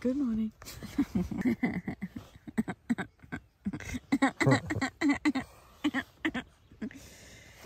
Good morning.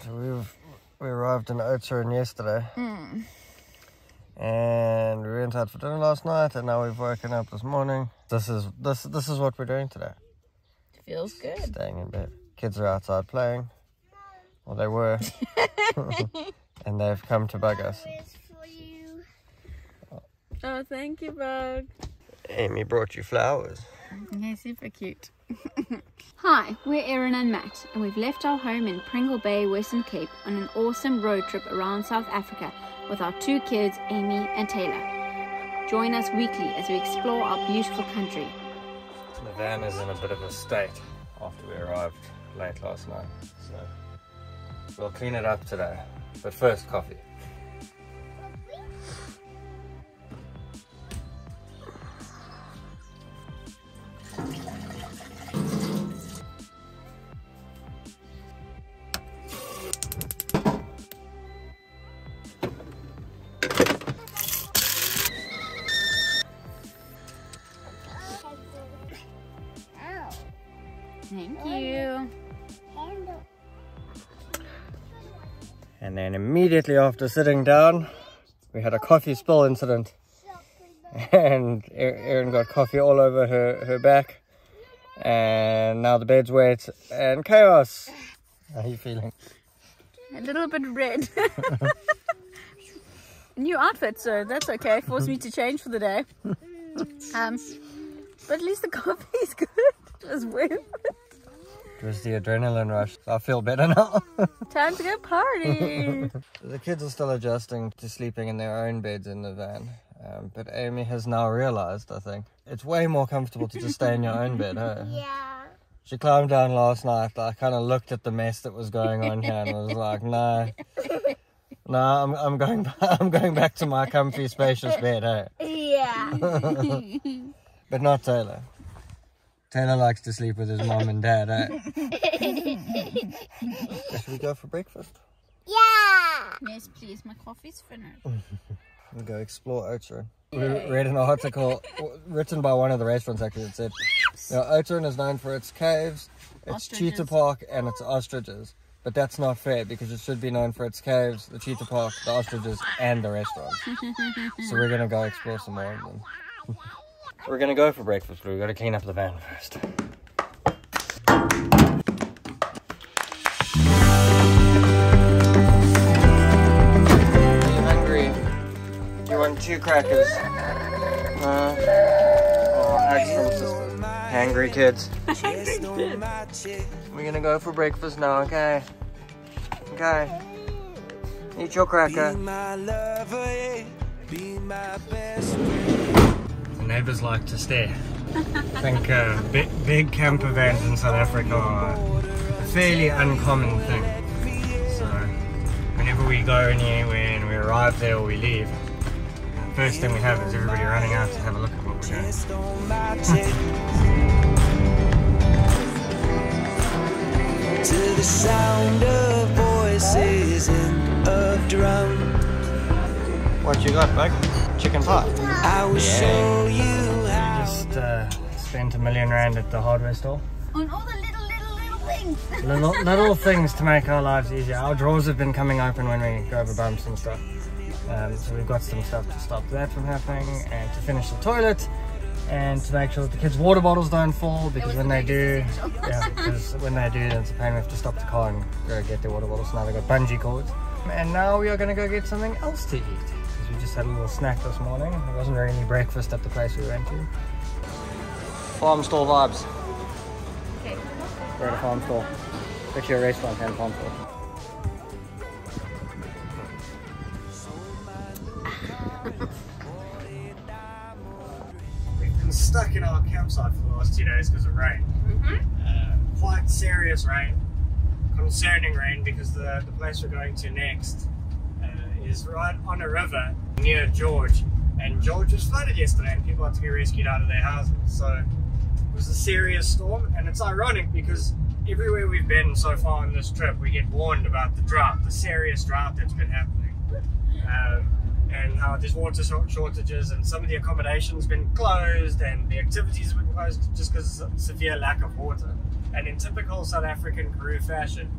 So we arrived in Oudtshoorn yesterday, and we went out for dinner last night, and now we've woken up this morning. This is what we're doing today. Feels good. Staying in bed. Kids are outside playing. Well, they were, and they've come to bug us. Oh, thank you, Bug. Amy brought you flowers. Okay, super cute. Hi, we're Erin and Matt, and we've left our home in Pringle Bay, Western Cape on an awesome road trip around South Africa with our 2 kids, Amy and Taylor. Join us weekly as we explore our beautiful country. The van is in a bit of a state after we arrived late last night, so we'll clean it up today. But first, coffee. Thank you. And then immediately after sitting down, we had a coffee spill incident. And Erin got coffee all over her back. And now the bed's wet and chaos. How are you feeling? A little bit red. New outfit, so that's okay. Forced me to change for the day. But at least the coffee is good. It was worth it. It was the adrenaline rush. I feel better now. Time to go party. The kids are still adjusting to sleeping in their own beds in the van. But Amy has now realized, I think, it's way more comfortable to just stay in your own bed, huh? Yeah. She climbed down last night. I kind of looked at the mess that was going on here and was like, no, I'm going back to my comfy, spacious bed, hey? Yeah. But not Taylor. Taylor likes to sleep with his mom and dad, eh? Should we go for breakfast? Yeah. Yes, please. My coffee's finished. We'll go explore Oudtshoorn. We read an article written by one of the restaurants actually that said, Oudtshoorn is known for its caves, its Ostriches. cheetah park and its ostriches. But that's not fair because it should be known for its caves, the cheetah park, the ostriches and the restaurants. So we're going to go explore some more of them. We're going to go for breakfast, but we've got to clean up the van first. Are you hungry? Do you want 2 crackers? Eggs from sister. Hungry kids. We're going to go for breakfast now, okay? Okay. Eat your cracker. Neighbours like to stare. I think big camper vans in South Africa are a fairly uncommon thing. So whenever we go anywhere and we arrive there or we leave, the first thing we have is everybody running out to have a look at what we're doing. To the sound of voices and of drum. What you got, bug? Chicken pie. I will show you how. Just spent R1 million at the hardware store. On all the little things. Little things to make our lives easier. Our drawers have been coming open when we go over bumps and stuff. So we've got some stuff to stop that from happening, and to finish the toilet, and to make sure that the kids' water bottles don't fall, because when they do, it's a pain. We have to stop the car and go get their water bottles. So now they've got bungee cords. And now we are going to go get something else to eat. We just had a little snack this morning. There wasn't really any breakfast at the place we went to. Farm store vibes. Okay. We're at a farm store. It's actually a restaurant and a farm store. We've been stuck in our campsite for the last 2 days because of rain. Quite serious rain. Concerning rain, because the place we're going to next is right on a river near George, and George was flooded yesterday and people had to be rescued out of their houses. So it was a serious storm, and it's ironic because everywhere we've been so far on this trip we get warned about the drought, the serious drought that's been happening. and how there's water shortages and some of the accommodation's been closed and the activities have been closed just because of severe lack of water. And in typical South African Karoo fashion,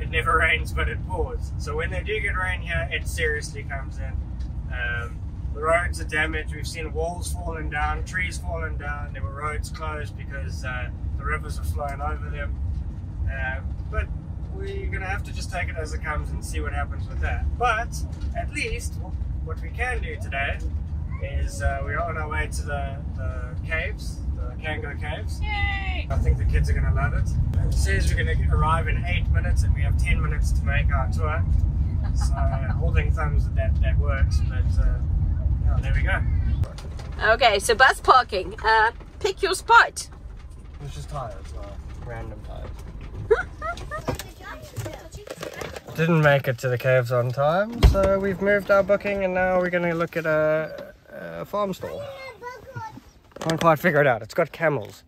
it never rains but it pours. So when they do get rain here, it seriously comes in. The roads are damaged. We've seen walls falling down, trees falling down. There were roads closed because the rivers are flowing over them. But we're going to have to just take it as it comes and see what happens with that. But at least what we can do today is we're on our way to the caves, the Cango Caves. Yay! I think the kids are going to love it. It says we're going to arrive in 8 minutes and we have 10 minutes to make our tour. So holding thumbs that works, but yeah, there we go. Okay, so bus parking. Pick your spot. It's just tires, random tires. Didn't make it to the caves on time, so we've moved our booking and now we're going to look at a farm stall. Can't quite figure it out. It's got camels.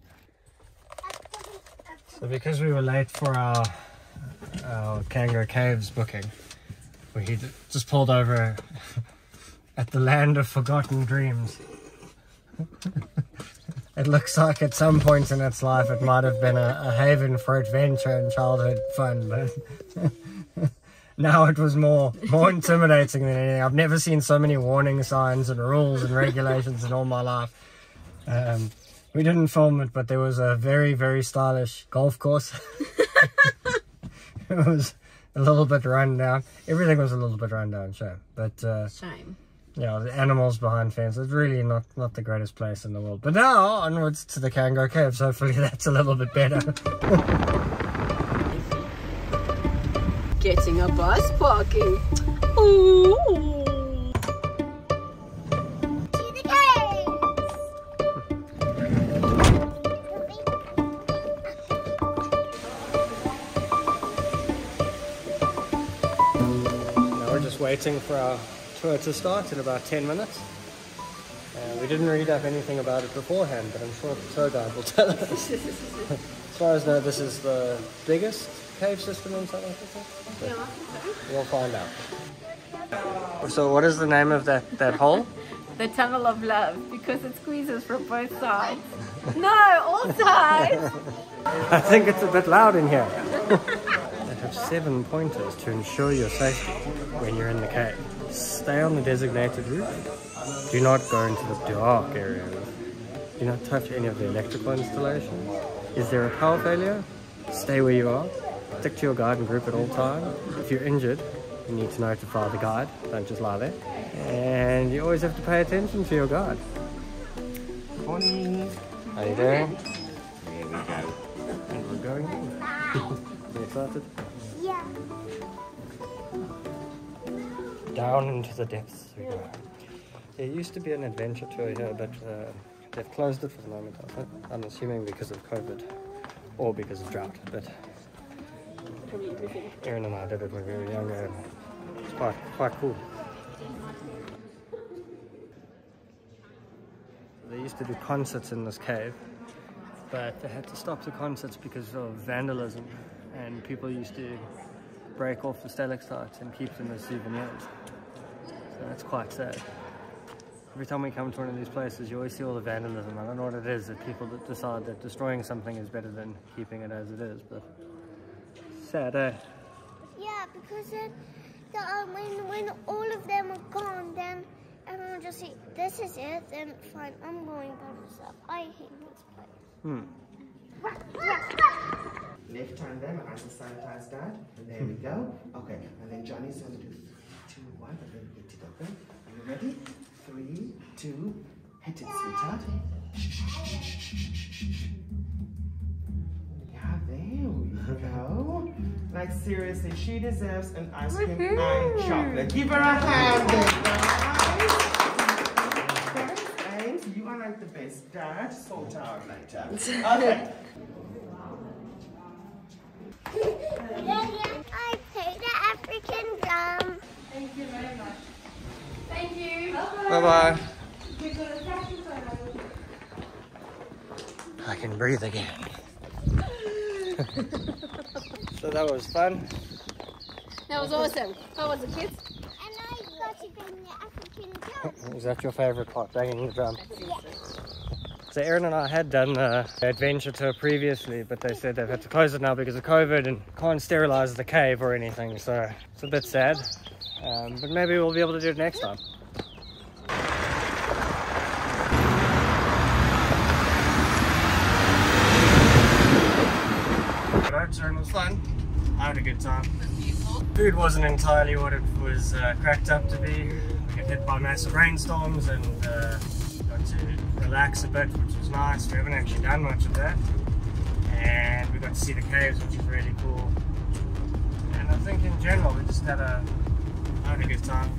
So because we were late for our Cango Caves booking, we just pulled over at the land of forgotten dreams. It looks like at some point in its life it might have been a haven for adventure and childhood fun, but now it was more intimidating than anything. I've never seen so many warning signs and rules and regulations in all my life. We didn't film it, but there was a very, very stylish golf course. It was a little bit run down. Everything was a little bit run down, sure. But Shame. yeah, the animals behind fences. It's really not the greatest place in the world. But now onwards to the Cango Caves. Hopefully that's a little bit better. Getting a bus parking. Ooh. To the caves. Now we're just waiting for our tour to start in about 10 minutes. We didn't read up anything about it beforehand, but I'm sure the tour guide will tell us. As far as I know, this is the biggest cave system in South Africa. We'll find out. So what is the name of that hole? The tunnel of love, because it squeezes from both sides. No, all sides! I think it's a bit loud in here. They have 7 pointers to ensure your safety when you're in the cave. Stay on the designated route. Do not go into the dark areas. Do not touch any of the electrical installations. Is there a power failure? Stay where you are. Stick to your guide and group at all times. If you're injured, you need to notify the guide. Don't just lie there. And you always have to pay attention to your guide. Morning. How you doing? Here we go. And we're going in. You excited? Yeah. Down into the depths we go. There used to be an adventure tour here, but they've closed it for the moment. I'm assuming because of COVID or because of drought. But Erin and I did it when we were younger. It's quite cool. They used to do concerts in this cave, but they had to stop the concerts because of vandalism, and people used to break off the stalactites and keep them as souvenirs. So that's quite sad. Every time we come to one of these places, you always see all the vandalism. I don't know what it is, that people that decide that destroying something is better than keeping it as it is, but sad, eh? Yeah, because then when all of them are gone, then everyone just say, this is it, then fine, I'm going by myself. I hate this place. Left hand them and sanitize that. There we go. Okay, and then Johnny's going to do 3, 2, 1, and then hit it open. Are you ready? 3, 2, hit it, sweetheart. Yeah, there we go. Like seriously, she deserves an ice cream and chocolate. Give her a hand, guys. Thanks, you are like the best dad. Sort out later. Okay. I play the African drum. Thank you very much. Thank you. Bye-bye. I can breathe again. So that was fun. That was awesome. How was it, kids? And now you got to go Is that your favourite part, banging the drum? So Erin and I had done the adventure tour previously, but they said they've had to close it now because of COVID and can't sterilise the cave or anything, so it's a bit sad. But maybe we'll be able to do it next time. Oudtshoorn was fun. I had a good time. Food wasn't entirely what it was cracked up to be. We got hit by massive rainstorms and got to relax a bit, which was nice. We haven't actually done much of that. And we got to see the caves, which was really cool. And I think in general we just had a good time.